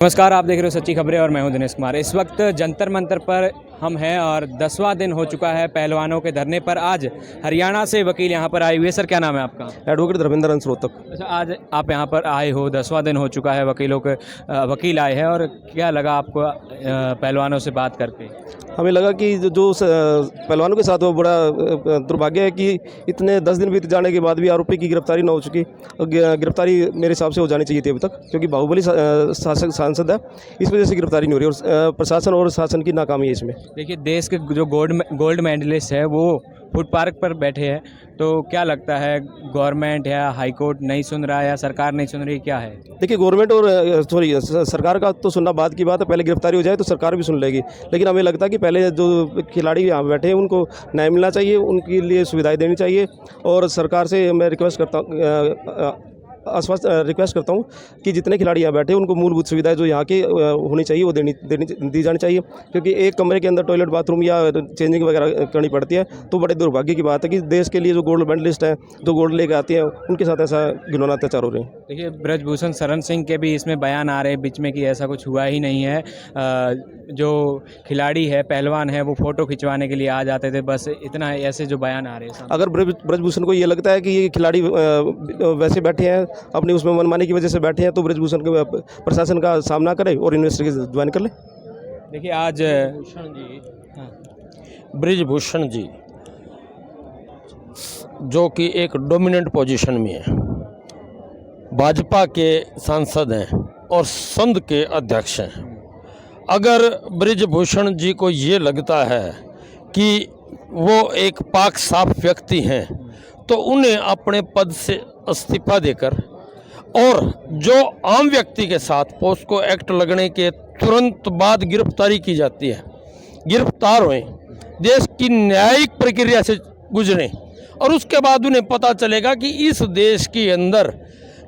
नमस्कार, आप देख रहे हो सच्ची खबरें और मैं हूं दिनेश कुमार। इस वक्त जंतर मंतर पर हम हैं और 10वां दिन हो चुका है पहलवानों के धरने पर। आज हरियाणा से वकील यहां पर आए हुए। सर, क्या नाम है आपका? एडवोकेट धर्मेंद्र अंसरोतक। अच्छा, आज आप यहां पर आए हो, 10वां दिन हो चुका है वकीलों के वकील आए हैं, और क्या लगा आपको पहलवानों से बात करके? हमें लगा कि जो पहलवानों के साथ वो बड़ा दुर्भाग्य है कि इतने 10 दिन बीत जाने के बाद भी आरोपी की गिरफ्तारी ना हो चुकी। गिरफ्तारी मेरे हिसाब से हो जानी चाहिए थी अभी तक, क्योंकि बाहुबली शासक सांसद है, इस वजह से गिरफ्तारी नहीं हो रही और प्रशासन और शासन की नाकामी है इसमें। देखिए, देश के जो गोल्ड मेडलिस्ट है वो फुट पार्क पर बैठे हैं, तो क्या लगता है गवर्नमेंट या हाई कोर्ट नहीं सुन रहा है या सरकार नहीं सुन रही, क्या है? देखिए, गवर्नमेंट और सरकार का तो सुनना बाद की बात है, पहले गिरफ्तारी हो जाए तो सरकार भी सुन लेगी। लेकिन हमें लगता है कि पहले जो खिलाड़ी यहाँ बैठे हैं उनको न्याय मिलना चाहिए, उनके लिए सुविधाएं देनी चाहिए। और सरकार से मैं रिक्वेस्ट करता हूँ कि जितने खिलाड़ी यहाँ बैठे हैं उनको मूलभूत सुविधाएं जो यहाँ की होनी चाहिए वो दी जानी चाहिए, क्योंकि एक कमरे के अंदर टॉयलेट, बाथरूम या चेंजिंग वगैरह करनी पड़ती है। तो बड़े दुर्भाग्य की बात है कि देश के लिए जो गोल्ड मेडलिस्ट हैं, जो गोल्ड लेकर आती हैं, उनके साथ ऐसा घिनौना अत्याचार हो रहे हैं। देखिए, ब्रजभूषण शरण सिंह के भी इसमें बयान आ रहे हैं बीच में कि ऐसा कुछ हुआ ही नहीं है। जो खिलाड़ी है, पहलवान है, वो फ़ोटो खिंचवाने के लिए आ जाते थे, बस इतना। ऐसे जो बयान आ रहे हैं, अगर ब्रजभूषण को ये लगता है कि ये खिलाड़ी वैसे बैठे हैं, अपनी उसमें मनमानी की वजह से बैठे हैं, तो ब्रजभूषण के प्रशासन का सामना करे और इन्वेस्टिगेशन ज्वाइन कर ले। देखिए, आज ब्रजभूषण जी जो कि एक डोमिनेंट पोजीशन में है, भाजपा के सांसद हैं और संघ के अध्यक्ष हैं। अगर ब्रजभूषण जी को ये लगता है कि वो एक पाक साफ व्यक्ति हैं, तो उन्हें अपने पद से इस्तीफा देकर और जो आम व्यक्ति के साथ पोस्को एक्ट लगने के तुरंत बाद गिरफ्तारी की जाती है, गिरफ्तार हुए, देश की न्यायिक प्रक्रिया से गुजरें, और उसके बाद उन्हें पता चलेगा कि इस देश के अंदर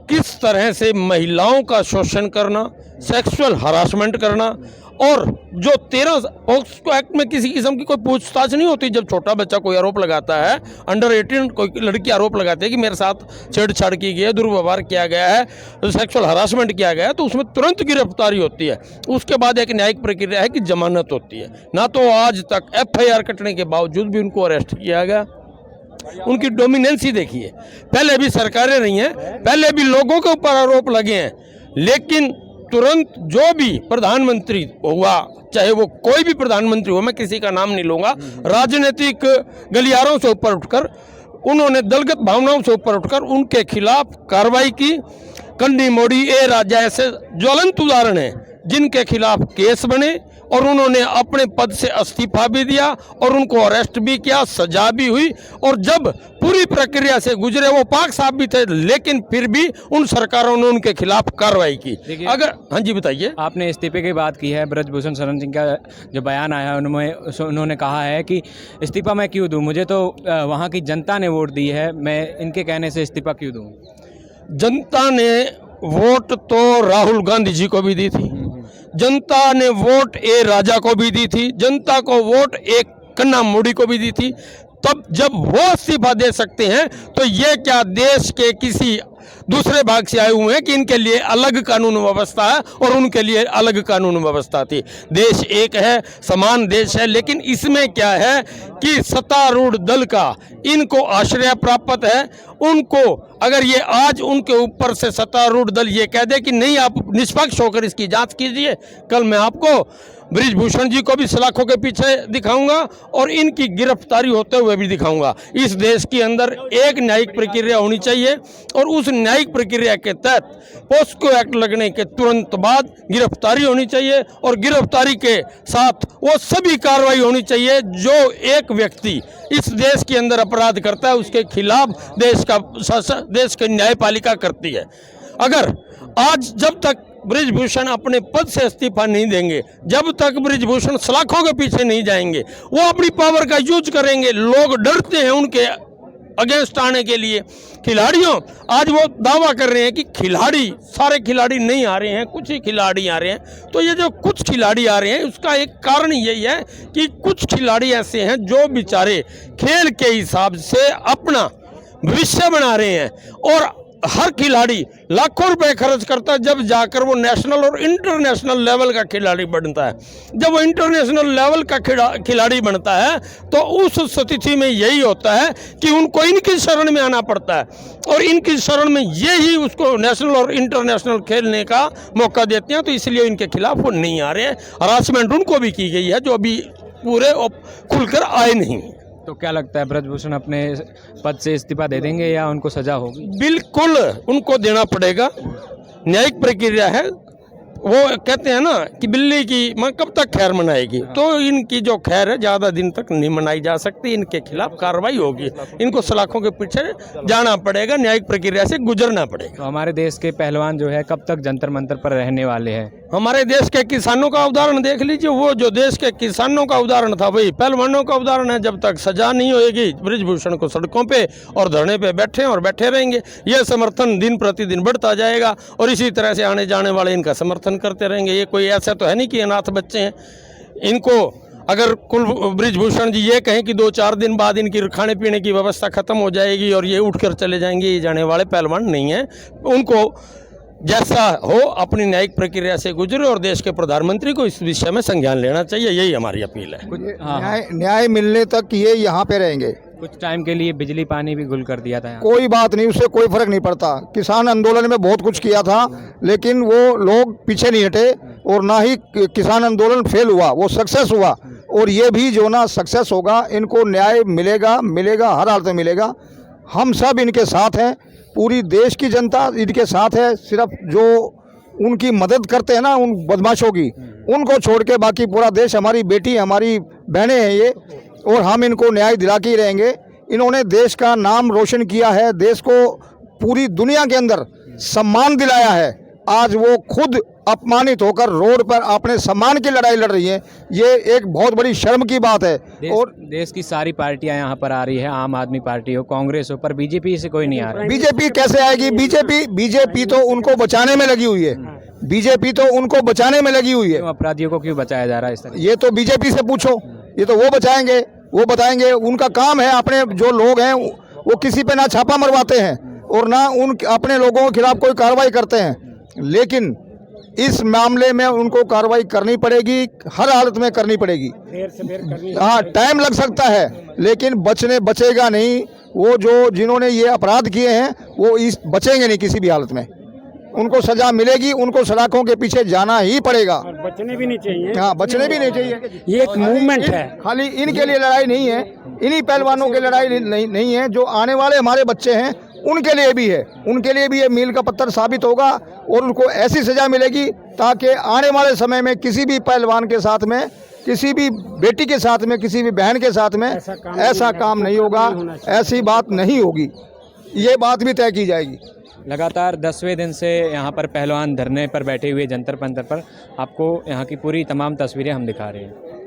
किस तरह से महिलाओं का शोषण करना, सेक्सुअल हरासमेंट करना, और जो 13 पोस्को एक्ट में किसी किस्म की कोई पूछताछ नहीं होती। जब छोटा बच्चा कोई आरोप लगाता है, अंडर 18 कोई लड़की आरोप लगाती है कि मेरे साथ छेड़छाड़ की गई है, दुर्व्यवहार किया गया है, सेक्सुअल हरासमेंट किया गया है, तो उसमें तुरंत गिरफ्तारी होती है। उसके बाद एक न्यायिक प्रक्रिया है कि जमानत होती है। ना तो आज तक FIR कटने के बावजूद भी उनको अरेस्ट किया गया। उनकी डोमिनेंसी देखिए, पहले भी सरकारें रही हैं, पहले भी लोगों के ऊपर आरोप लगे हैं, लेकिन तुरंत जो भी प्रधानमंत्री हुआ, चाहे वो कोई भी प्रधानमंत्री हो, मैं किसी का नाम नहीं लूँगा, राजनीतिक गलियारों से ऊपर उठकर, उन्होंने दलगत भावनाओं से ऊपर उठकर उनके खिलाफ कार्रवाई की। कन्नी मोड़ी, ए राजा ऐसे ज्वलंत उदाहरण हैं जिनके खिलाफ केस बने और उन्होंने अपने पद से इस्तीफा भी दिया और उनको अरेस्ट भी किया, सजा भी हुई, और जब पूरी प्रक्रिया से गुजरे वो पाक साफ भी थे, लेकिन फिर भी उन सरकारों ने उनके खिलाफ कार्रवाई की। अगर हाँ जी, बताइए। आपने इस्तीफे की बात की है, ब्रजभूषण शरण सिंह का जो बयान आया है उन्होंने कहा है कि इस्तीफा मैं क्यों दूं, मुझे तो वहाँ की जनता ने वोट दी है, मैं इनके कहने से इस्तीफा क्यों दूं? जनता ने वोट तो राहुल गांधी जी को भी दी थी, जनता ने वोट ए राजा को भी दी थी, जनता को वोट एक कन्ना मोड़ी को भी दी थी। तब जब वो इस्तीफा दे सकते हैं, तो ये क्या देश के किसी दूसरे भाग से आए हुए हैं कि इनके लिए अलग कानून व्यवस्था है और उनके लिए अलग कानून व्यवस्था थी? देश एक है, समान देश है, लेकिन इसमें क्या है कि सत्तारूढ़ दल का इनको आश्रय प्राप्त है। उनको अगर ये आज उनके ऊपर से सत्तारूढ़ दल ये कह दे कि नहीं, आप निष्पक्ष होकर इसकी जांच कीजिए, कल मैं आपको ब्रजभूषण जी को भी सलाखों के पीछे दिखाऊंगा और इनकी गिरफ्तारी होते हुए भी दिखाऊंगा। इस देश के अंदर एक न्यायिक प्रक्रिया होनी चाहिए और उस न्यायिक प्रक्रिया के तहत पोस्को एक्ट लगने के तुरंत बाद गिरफ्तारी होनी चाहिए, और गिरफ्तारी के साथ वो सभी कार्रवाई होनी चाहिए जो एक व्यक्ति इस देश के अंदर अपराध करता है, उसके खिलाफ देश की न्यायपालिका करती है। अगर आज जब तक ब्रजभूषण अपने पद से इस्तीफा नहीं देंगे, जब तक ब्रजभूषण सलाखों के पीछे नहीं जाएंगे, वो अपनी पावर का यूज करेंगे। लोग डरते हैं उनके अगेंस्ट आने के लिए। खिलाड़ियों, आज वो दावा कर रहे हैं कि सारे खिलाड़ी नहीं आ रहे हैं, कुछ ही खिलाड़ी आ रहे हैं। तो ये जो कुछ खिलाड़ी आ रहे हैं, उसका एक कारण यही है कि कुछ खिलाड़ी ऐसे हैं जो बेचारे खेल के हिसाब से अपना भविष्य बना रहे हैं, और हर खिलाड़ी लाखों रुपए खर्च करता है जब जाकर वो नेशनल और इंटरनेशनल लेवल का खिलाड़ी बनता है। जब वो इंटरनेशनल लेवल का खिलाड़ी बनता है तो उस स्थिति में यही होता है कि उनको इनकी शरण में आना पड़ता है, और इनकी शरण में ये ही उसको नेशनल और इंटरनेशनल खेलने का मौका देते हैं। तो इसलिए इनके खिलाफ वो नहीं आ रहे हैं। हरासमेंट उनको भी की गई है जो अभी पूरे खुलकर आए नहीं। तो क्या लगता है ब्रजभूषण अपने पद से इस्तीफा दे देंगे या उनको सजा होगी? बिल्कुल उनको देना पड़ेगा, न्यायिक प्रक्रिया है। वो कहते हैं ना कि बिल्ली की माँ कब तक खैर मनाएगी, तो इनकी जो खैर है ज़्यादा दिन तक नहीं मनाई जा सकती। इनके खिलाफ कार्रवाई होगी, इनको सलाखों के पीछे जाना पड़ेगा, न्यायिक प्रक्रिया से गुजरना पड़ेगा। तो हमारे देश के पहलवान जो है कब तक जंतर मंतर पर रहने वाले हैं? हमारे देश के किसानों का उदाहरण देख लीजिए, वो जो देश के किसानों का उदाहरण था वही पहलवानों का उदाहरण है। जब तक सजा नहीं होएगी ब्रजभूषण को सड़कों पे और धरने पे बैठे और बैठे रहेंगे। ये समर्थन दिन प्रतिदिन बढ़ता जाएगा और इसी तरह से आने जाने वाले इनका समर्थन करते रहेंगे। ये कोई ऐसा तो है नहीं कि अनाथ बच्चे हैं। इनको अगर कुल ब्रजभूषण जी ये कहें कि 2-4 दिन बाद इनकी खाने पीने की व्यवस्था खत्म हो जाएगी और ये उठकर चले जाएंगे, ये जाने वाले पहलवान नहीं हैं। उनको जैसा हो अपनी न्यायिक प्रक्रिया से गुजरे और देश के प्रधानमंत्री को इस विषय में संज्ञान लेना चाहिए, यही हमारी अपील है। न्याय मिलने तक ये यहाँ पे रहेंगे। कुछ टाइम के लिए बिजली पानी भी गुल कर दिया था। कोई बात नहीं, उससे कोई फर्क नहीं पड़ता। किसान आंदोलन में बहुत कुछ किया था लेकिन वो लोग पीछे नहीं हटे और ना ही किसान आंदोलन फेल हुआ, वो सक्सेस हुआ। और ये भी जो ना सक्सेस होगा, इनको न्याय मिलेगा, हर हालत में मिलेगा। हम सब इनके साथ हैं, पूरी देश की जनता इनके साथ है। सिर्फ जो उनकी मदद करते हैं ना उन बदमाशों की, उनको छोड़ के बाकी पूरा देश हमारी बेटी हमारी बहनें हैं ये, और हम इनको न्याय दिला के ही रहेंगे। इन्होंने देश का नाम रोशन किया है, देश को पूरी दुनिया के अंदर सम्मान दिलाया है। आज वो खुद अपमानित होकर रोड पर अपने सम्मान की लड़ाई लड़ रही है। ये एक बहुत बड़ी शर्म की बात है। और देश की सारी पार्टियां यहाँ पर आ रही है, आम आदमी पार्टी हो, कांग्रेस हो, पर बीजेपी से कोई नहीं आ रहा है। बीजेपी कैसे आएगी? बीजेपी तो उनको बचाने में लगी हुई है। बीजेपी तो उनको बचाने में लगी हुई है। अपराधियों को क्यों बचाया जा रहा है इस तरह? ये तो बीजेपी से पूछो, ये तो वो बचाएंगे, वो बताएंगे। उनका काम है, अपने जो लोग हैं वो किसी पे ना छापा मरवाते हैं और ना उन अपने लोगों के खिलाफ कोई कार्रवाई करते हैं। लेकिन इस मामले में उनको कार्रवाई करनी पड़ेगी, हर हालत में करनी पड़ेगी। हाँ, टाइम लग सकता है लेकिन बचेगा नहीं। वो जो जिन्होंने ये अपराध किए हैं वो बचेंगे नहीं किसी भी हालत में। उनको सजा मिलेगी, उनको सलाखों के पीछे जाना ही पड़ेगा। और बचने भी नहीं चाहिए। हाँ, बचने भी नहीं चाहिए। ये एक मूवमेंट है, खाली इनके लिए लड़ाई नहीं है, इन्हीं पहलवानों की लड़ाई नहीं है। जो आने वाले हमारे बच्चे हैं उनके लिए भी है, उनके लिए भी ये मील का पत्थर साबित होगा और उनको ऐसी सजा मिलेगी ताकि आने वाले समय में किसी भी पहलवान के साथ में, किसी भी बेटी के साथ में, किसी भी बहन के साथ में ऐसा काम नहीं होगा, ऐसी बात नहीं होगी। ये बात भी तय की जाएगी। लगातार 10वें दिन से यहाँ पर पहलवान धरने पर बैठे हुए जंतर मंतर पर, आपको यहाँ की पूरी तमाम तस्वीरें हम दिखा रहे हैं।